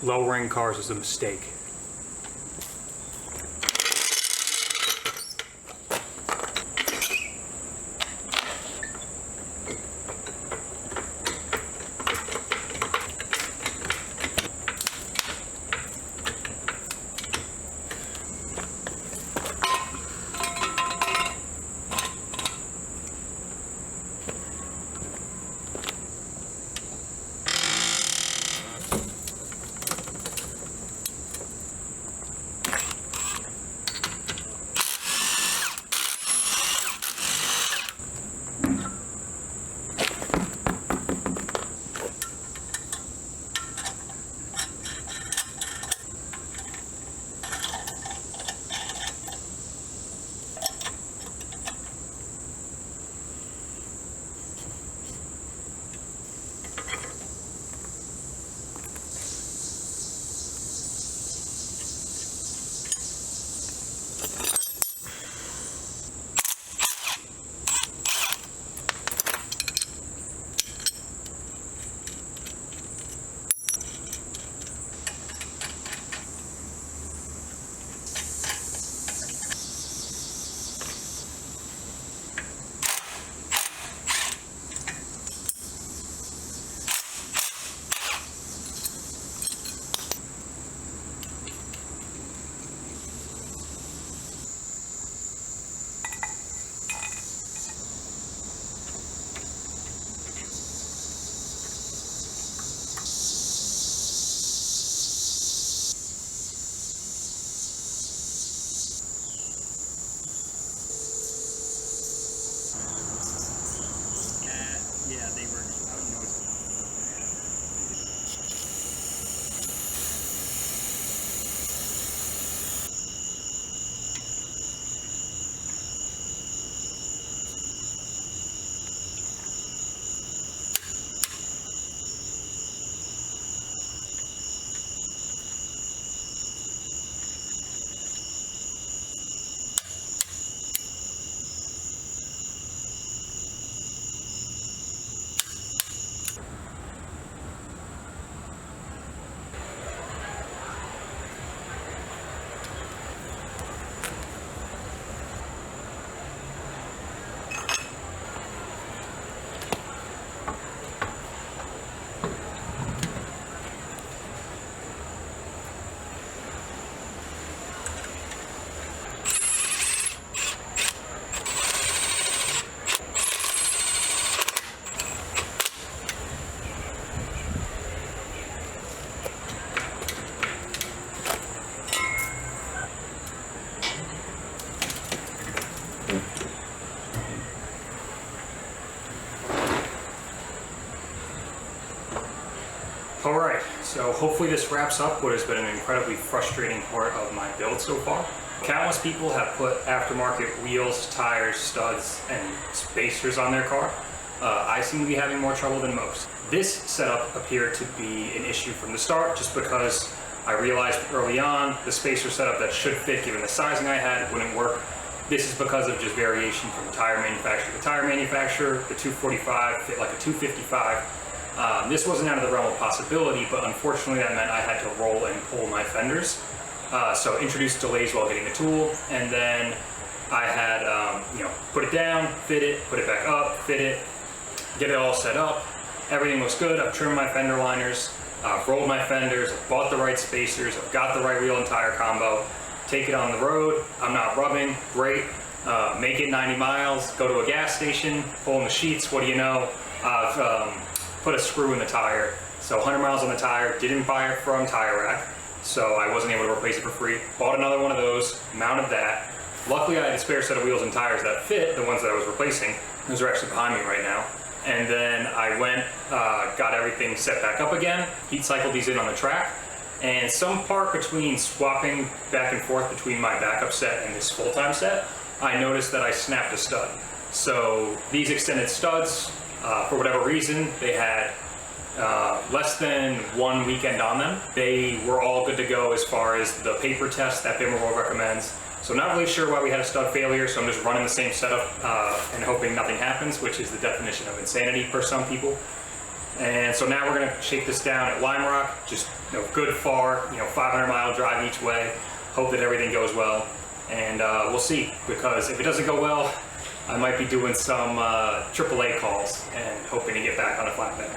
lowering cars is a mistake. Yeah, they were. I don't know. Alright, so hopefully this wraps up what has been an incredibly frustrating part of my build so far. Countless people have put aftermarket wheels, tires, studs, and spacers on their car. I seem to be having more trouble than most. This setup appeared to be an issue from the start just because I realized early on the spacer setup that should fit given the sizing I had wouldn't work. This is because of just variation from the tire manufacturer to the tire manufacturer. The 245 fit like a 255. This wasn't out of the realm of possibility, but unfortunately that meant I had to roll and pull my fenders. So introduced delays while getting the tool, and then I had, put it down, fit it, put it back up, fit it, get it all set up. Everything looks good. I've trimmed my fender liners, I've rolled my fenders, I've bought the right spacers, I've got the right wheel and tire combo. Take it on the road, I'm not rubbing, great. Make it 90 miles, go to a gas station, pull in the sheets, what do you know? I've put a screw in the tire. So 100 miles on the tire, didn't buy it from Tire Rack, so I wasn't able to replace it for free. Bought another one of those, mounted that. Luckily I had a spare set of wheels and tires that fit, the ones that I was replacing. Those are actually behind me right now. And then I went, got everything set back up again, heat cycled these in on the track, and some part between swapping back and forth between my backup set and this full-time set, I noticed that I snapped a stud. So these extended studs, for whatever reason, they had less than 1 weekend on them. They were all good to go as far as the paper test that Bimmerwell recommends. So not really sure why we had a stud failure, so I'm just running the same setup and hoping nothing happens, which is the definition of insanity for some people. And so now we're gonna shake this down at Lime Rock, just good far, 500-mile drive each way. Hope that everything goes well, and we'll see, because if it doesn't go well, I might be doing some AAA calls and hoping to get back on a flatbed.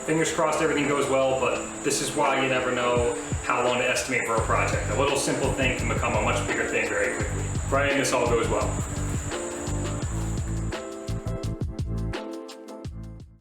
Fingers crossed everything goes well, but this is why you never know how long to estimate for a project. A little simple thing can become a much bigger thing very quickly. Praying this all goes well.